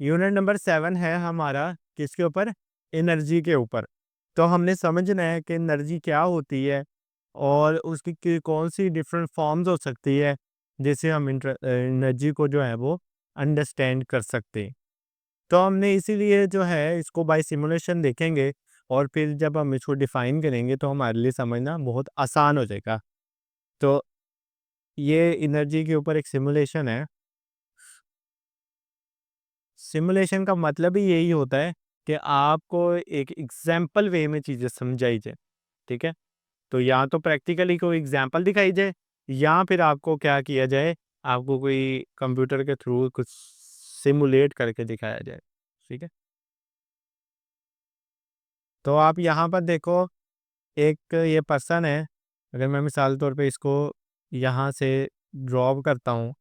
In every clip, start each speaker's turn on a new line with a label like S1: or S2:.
S1: Unit number 7 है हमारा किसके ऊपर? एनर्जी के ऊपर। तो हमने समझना है कि एनर्जी क्या होती है और उसकी कौन सी डिफरेंट फॉर्म्स हो सकती है, जिससे हम एनर्जी को जो है वो अंडरस्टैंड कर सकते हैं। तो हमने इसीलिए जो है इसको बाय सिमुलेशन देखेंगे और फिर जब हम इसको डिफाइन करेंगे तो हमारे लिए समझना बहुत आसान हो जाएगा। तो ये एनर्जी के ऊपर एक सिमुलेशन है। सिमुलेशन का मतलब ही यही होता है कि आपको एक एग्जाम्पल वे में चीज़ें समझाई जाए, ठीक है? तो या तो प्रैक्टिकली कोई एग्जाम्पल दिखाई जाए या फिर आपको क्या किया जाए, आपको कोई कंप्यूटर के थ्रू कुछ सिमुलेट करके दिखाया जाए, ठीक है? तो आप यहाँ पर देखो, एक ये पर्सन है, अगर मैं मिसाल तौर पे इसको यहाँ से ड्रॉप करता हूँ,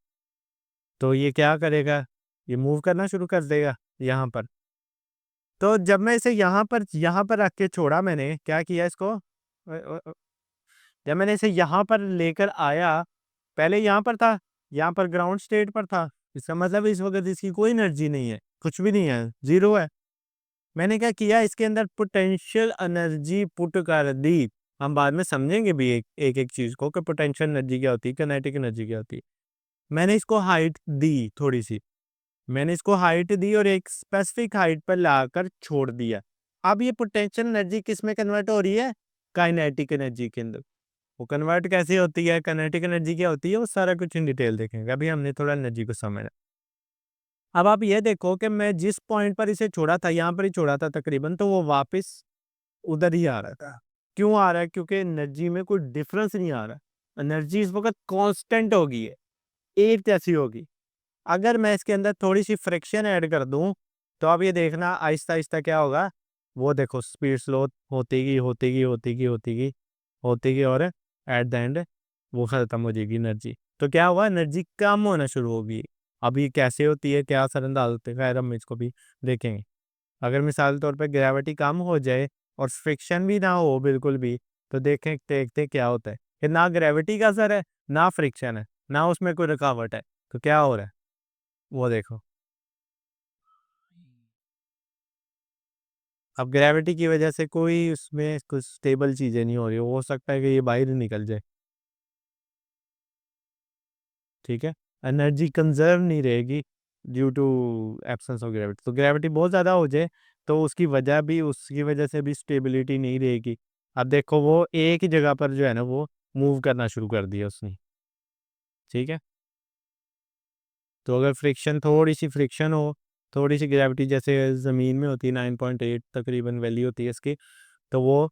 S1: तो ये क्या करेगा? ये मूव करना शुरू कर देगा यहाँ पर। तो जब मैं इसे यहाँ पर रख के छोड़ा मैंने, क्या किया इसको? जब मैंने इसे यहाँ पर लेकर आया, पहले यहाँ पर था, यहाँ पर ग्राउंड स्टेट पर था। इसका मतलब इस वक़्त इसकी कोई एनर्जी नहीं है, कुछ भी नहीं है, ज़ीरो है। मैंने क्या किया, इसके अंदर पोटेंशियल एनर्जी पुट कर दी। हम बाद में समझेंगे भी एक-एक चीज़ को कि पोटेंशियल एनर्जी क्या होती है, काइनेटिक एनर्जी क्या होती है। मैंने इसको हाइट दी थोड़ी-सी। मैंने इसको हाइट दी और एक स्पेसिफिक हाइट पर लाकर छोड़ दिया। अब ये पोटेंशियल एनर्जी किस में कन्वर्ट हो रही है? काइनेटिक एनर्जी के अंदर। वो कन्वर्ट कैसे होती है? काइनेटिक एनर्जी क्या होती है? वो सारा कुछ इन डिटेल देखेंगे। अभी हमने थोड़ा एनर्जी को समझना। अब आप ये देखो कि मैं जिस पॉइंट पर इसे छोड़ा था, यहाँ पर ही छोड़ा था तकरीबन, तो वो वापस उधर ही आ रहा था। क्यों आ रहा है? क्योंकि एनर्जी में कोई डिफरेंस नहीं आ रहा। एनर्जी इस वक़्त कांस्टेंट हो गई है, एक जैसी होगी। अगर मैं इसके अंदर थोड़ी-सी फ्रिक्शन ऐड कर दूँ, तो अब ये देखना आहिस्ता-आहिस्ता क्या होगा, वो देखो स्पीड स्लो होती गई, होती गई, होती गई, होती गई, होती गई और एट द एंड वो ख़त्म हो जाएगी एनर्जी। तो क्या हुआ, एनर्जी कम होना शुरू होगी। अब ये कैसे होती है, क्या असर-अंदाज़ होते हैं, ख़ैर हम इसको भी देखेंगे। अगर मिसाल के तौर पे ग्रेविटी कम हो जाए और फ्रिक्शन भी ना हो बिल्कुल भी, तो देखें देखते हैं क्या होता है कि ना ग्रेविटी का असर है, ना फ्रिक्शन है, ना उसमें कोई रुकावट है। तो क्या हो रहा है? वो देखो। अब ग्रेविटी की वजह से कोई उसमें कुछ स्टेबल चीज़ें नहीं हो रही, हो सकता है कि ये बाहर ही निकल जाए, ठीक है? एनर्जी कंज़र्व नहीं रहेगी due to absence of gravity. तो ग्रेविटी बहुत ज़्यादा हो जाए, तो उसकी वजह से भी स्टेबिलिटी नहीं रहेगी। अब देखो वो एक ही जगह पर जो है ना वो मूव करना शुरू कर दिया उसने, ठीक है? तो अगर थोड़ी-सी फ्रिक्शन हो, थोड़ी-सी ग्रेविटी जैसे ज़मीन में होती है 9.8 तकरीबन वैल्यू होती है इसकी, तो वो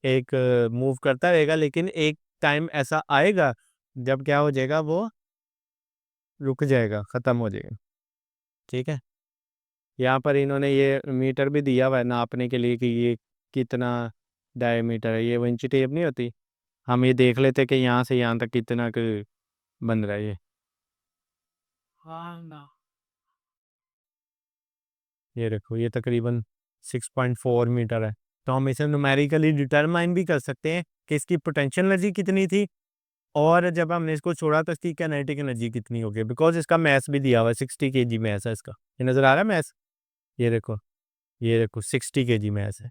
S1: एक मूव करता रहेगा, लेकिन एक टाइम ऐसा आएगा जब क्या हो जाएगा, वो रुक जाएगा, ख़त्म हो जाएगा, ठीक है? यहाँ पर इन्होंने ये मीटर भी दिया हुआ है नापने के लिए कि ये कितना डायमीटर है, ये वो इंची टेप नहीं होती? हम ये देख लेते कि यहाँ से यहाँ तक कितना क बन रहा है ये। हाँ ना। ये देखो ये तकरीबन 6.4 मीटर है। तो हम इसे न्यूमेरिकली डिटरमाइन भी कर सकते हैं कि इसकी पोटेंशियल एनर्जी कितनी थी और जब हमने इसको छोड़ा तो इसकी काइनेटिक एनर्जी कितनी हो गई, बिकॉज़ इसका मास भी दिया हुआ है, 60 केजी मास है इसका। ये नज़र आ रहा है मास? ये देखो 60 केजी मास है।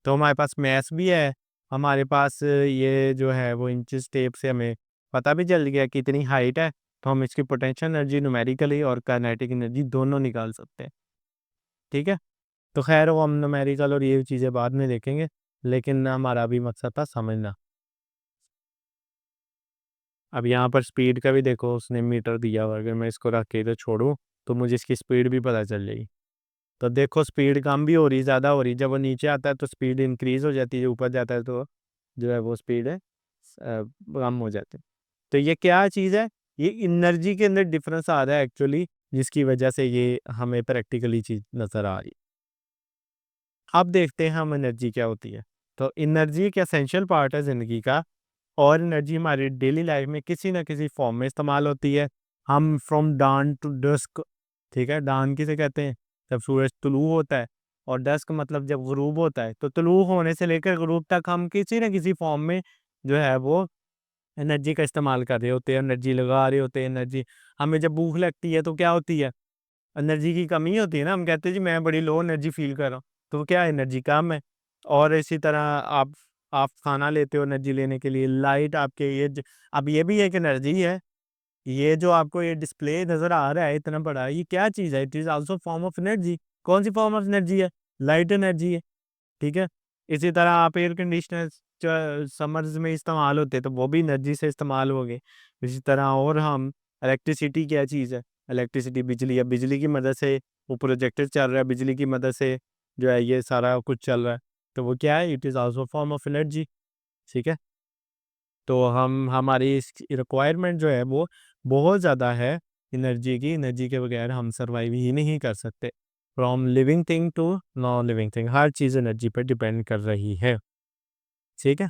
S1: तो हमारे पास मास भी है, हमारे पास ये जो है वो इंचेस टेप से हमें पता भी चल गया कितनी हाइट है, तो हम इसकी पोटेंशियल एनर्जी न्यूमेरिकली और काइनेटिक एनर्जी दोनों निकाल सकते हैं, ठीक है? तो ख़ैर वो हम न्यूमेरिकल और ये चीज़ें बाद में देखेंगे, लेकिन हमारा अभी मकसद था समझना। अब यहाँ पर स्पीड का भी देखो उसने मीटर दिया हुआ है, अगर मैं इसको रख के इधर छोड़ूँ, तो मुझे इसकी स्पीड भी पता चल जाएगी। तो देखो स्पीड कम भी हो रही, ज़्यादा हो रही, जब वो नीचे आता है तो स्पीड इंक्रीज़ हो जाती है, ऊपर जाता है तो जो है वो स्पीड कम हो जाती है। तो ये क्या चीज़ है? ये एनर्जी के अंदर डिफ़रेंस आ रहा है एक्चुअली, जिसकी वजह से ये हमें प्रैक्टिकली चीज़ नज़र आ रही है। अब देखते हैं हम एनर्जी क्या होती है। तो एनर्जी एक एसेंशियल पार्ट है ज़िंदगी का और एनर्जी हमारी डेली लाइफ में किसी न किसी फॉर्म में इस्तेमाल होती है। हम फ्रॉम डान टू डस्क, ठीक है? डान किसे कहते हैं? जब सूरज तुलू होता है और डस्क मतलब जब गुरूब होता है। तो तुलू होने से लेकर गुरूब तक हम किसी न किसी फॉर्म में जो है वो एनर्जी का इस्तेमाल कर रहे होते हैं, एनर्जी लगा रहे होते हैं, एनर्जी हमें जब भूख लगती है तो क्या होती है? एनर्जी की कमी होती है ना, हम कहते हैं जी मैं बड़ी लो एनर्जी फील कर रहा हूँ, तो वो क्या एनर्जी कम है। और इसी तरह आप खाना लेते हो एनर्जी लेने के लिए, लाइट आपके अब ये भी एक एनर्जी है। ये जो आपको ये डिस्प्ले नज़र आ रहा है इतना बड़ा, ये क्या चीज़ है? It is also form of energy. कौन सी फॉर्म ऑफ एनर्जी है? लाइट एनर्जी है, ठीक है? इसी तरह आप एयर कंडीशनर्स समर्स में इस्तेमाल होते हैं, तो वो भी एनर्जी से इस्तेमाल हो गए। इसी तरह और हम इलेक्ट्रिसिटी क्या चीज़ है? इलेक्ट्रिसिटी बिजली है, बिजली की मदद से वो प्रोजेक्टर चल रहा है, बिजली की मदद से जो है ये सारा कुछ चल रहा है, तो वो क्या है? It is also form of energy, ठीक है? तो हमारी इसकी रिक्वायरमेंट जो है वो बहुत ज़्यादा है एनर्जी की। एनर्जी के बगैर हम सर्वाइव ही नहीं कर सकते। From living thing to non living thing, हर चीज़ एनर्जी पे डिपेंड कर रही है, ठीक है?